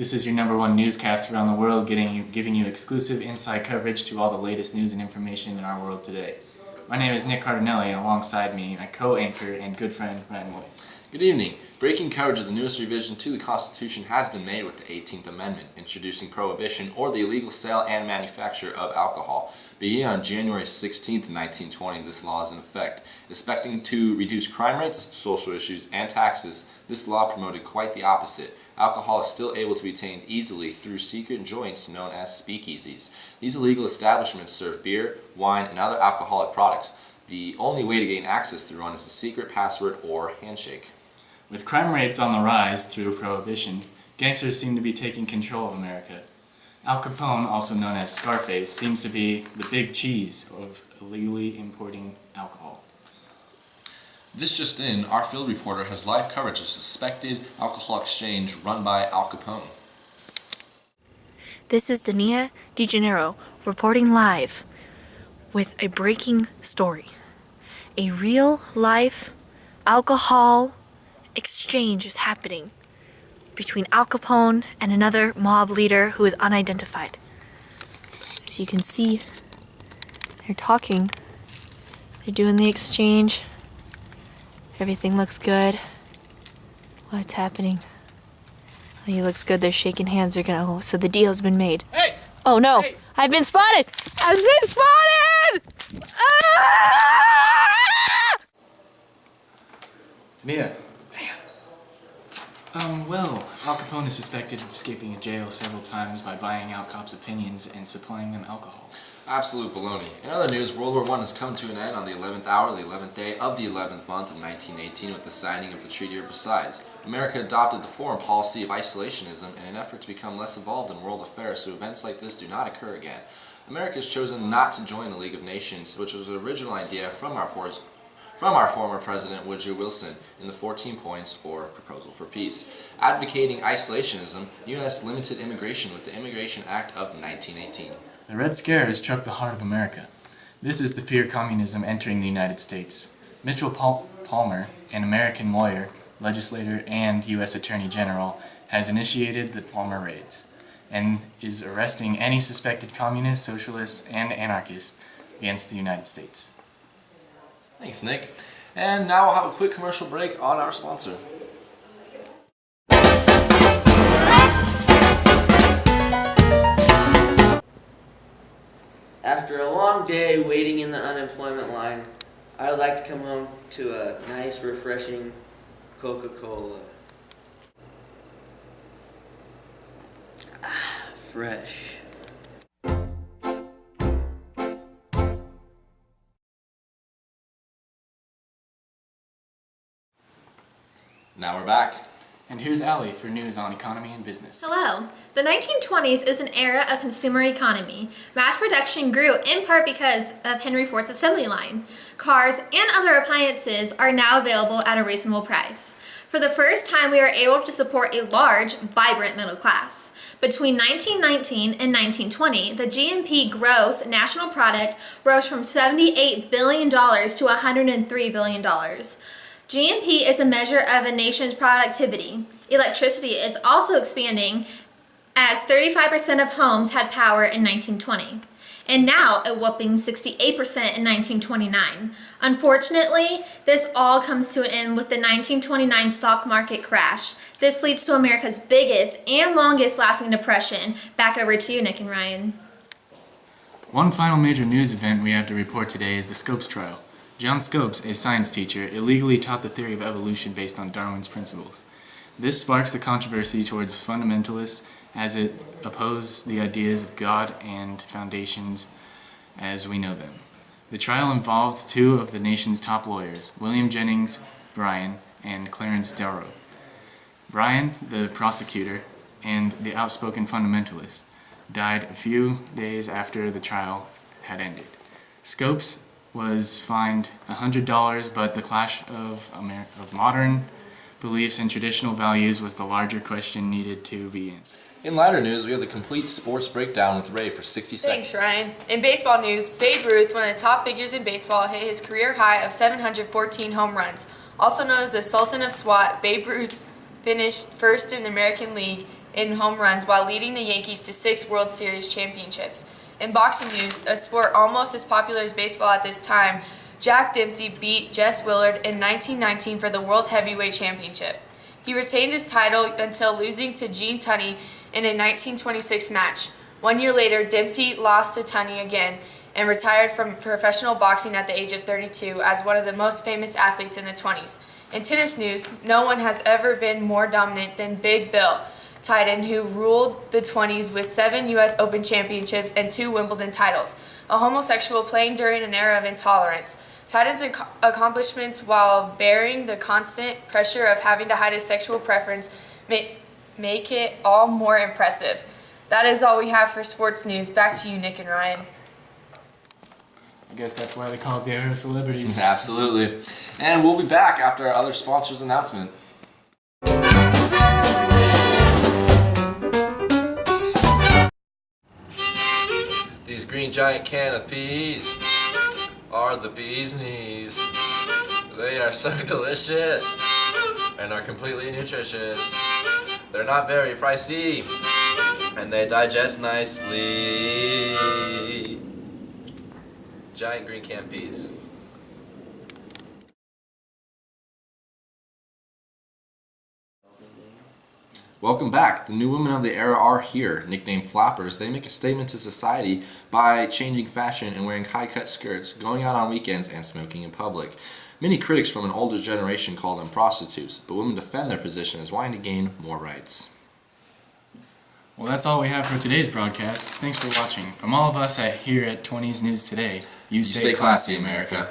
This is your #1 newscast around the world, giving you exclusive inside coverage to all the latest news and information in our world today. My name is Nick Cardinelli, and alongside me, my co-anchor and good friend, Ryan Moyes. Good evening. Breaking coverage of the newest revision to the Constitution has been made with the 18th Amendment, introducing prohibition or the illegal sale and manufacture of alcohol. Beginning on January 16, 1920, this law is in effect. Expecting to reduce crime rates, social issues, and taxes, this law promoted quite the opposite. Alcohol is still able to be obtained easily through secret joints known as speakeasies. These illegal establishments serve beer, wine, and other alcoholic products. The only way to gain access through one is a secret password or handshake. With crime rates on the rise through prohibition, gangsters seem to be taking control of America. Al Capone, also known as Scarface, seems to be the big cheese of illegally importing alcohol. This just in, our field reporter has live coverage of suspected alcohol exchange run by Al Capone. This is Dania DeGennaro reporting live with a breaking story. A real-life alcohol exchange is happening between Al Capone and another mob leader who is unidentified. As you can see, they're talking. They're doing the exchange. Everything looks good. What's happening? Oh, he looks good. They're shaking hands. So the deal's been made. Hey! Oh no! Hey! I've been spotted! I've been spotted! Ah! Mia. Well, Al Capone is suspected of escaping jail several times by buying out cops' opinions and supplying them alcohol. Absolute baloney. In other news, World War I has come to an end on the 11th hour, the 11th day of the 11th month of 1918 with the signing of the Treaty of Versailles. America adopted the foreign policy of isolationism in an effort to become less involved in world affairs so events like this do not occur again. America has chosen not to join the League of Nations, which was an original idea from our former President Woodrow Wilson in the 14 Points or Proposal for Peace. Advocating isolationism, the U.S. limited immigration with the Immigration Act of 1918. The Red Scare has struck the heart of America. This is the fear of communism entering the United States. Mitchell Palmer, an American lawyer, legislator, and U.S. Attorney General, has initiated the Palmer raids and is arresting any suspected communists, socialists, and anarchists against the United States. Thanks, Nick. And now we'll have a quick commercial break on our sponsor. After a long day waiting in the unemployment line, I would like to come home to a nice, refreshing Coca-Cola. Fresh. Now we're back. And here's Allie for news on economy and business. Hello. The 1920s is an era of consumer economy. Mass production grew in part because of Henry Ford's assembly line. Cars and other appliances are now available at a reasonable price. For the first time, we are able to support a large, vibrant middle class. Between 1919 and 1920, the GNP gross national product rose from $78 billion to $103 billion. GNP is a measure of a nation's productivity. Electricity is also expanding as 35% of homes had power in 1920, and now a whopping 68% in 1929. Unfortunately, this all comes to an end with the 1929 stock market crash. This leads to America's biggest and longest lasting depression. Back over to you, Nick and Ryan. One final major news event we have to report today is the Scopes trial. John Scopes, a science teacher, illegally taught the theory of evolution based on Darwin's principles. This sparks the controversy towards fundamentalists as it opposes the ideas of God and foundations as we know them. The trial involved two of the nation's top lawyers, William Jennings Bryan and Clarence Darrow. Bryan, the prosecutor, and the outspoken fundamentalist, died a few days after the trial had ended. Scopes was fined $100, but the clash of modern beliefs and traditional values was the larger question needed to be answered. In lighter news, we have the complete sports breakdown with Ray for 60 seconds. Thanks, Ryan. In baseball news, Babe Ruth, one of the top figures in baseball, hit his career high of 714 home runs. Also known as the Sultan of SWAT, Babe Ruth finished first in the American League in home runs while leading the Yankees to 6 World Series championships. In boxing news, a sport almost as popular as baseball at this time, Jack Dempsey beat Jess Willard in 1919 for the World Heavyweight Championship. He retained his title until losing to Gene Tunney in a 1926 match. 1 year later, Dempsey lost to Tunney again and retired from professional boxing at the age of 32 as one of the most famous athletes in the 20s. In tennis news, no one has ever been more dominant than Big Bill Titan, who ruled the 20s with 7 U.S. Open championships and 2 Wimbledon titles. A homosexual playing during an era of intolerance. Titan's accomplishments, while bearing the constant pressure of having to hide his sexual preference, make it all more impressive. That is all we have for sports news. Back to you, Nick and Ryan. I guess that's why they call it the era of celebrities. Absolutely. And we'll be back after our other sponsors' announcement. These green giant can of peas are the bee's knees. They are so delicious and are completely nutritious. They're not very pricey and they digest nicely. Giant green can peas. Welcome back. The new women of the era are here. Nicknamed flappers, they make a statement to society by changing fashion and wearing high-cut skirts, going out on weekends, and smoking in public. Many critics from an older generation call them prostitutes, but women defend their position as wanting to gain more rights. Well, that's all we have for today's broadcast. Thanks for watching. From all of us here at 20s News Today, you stay classy, America.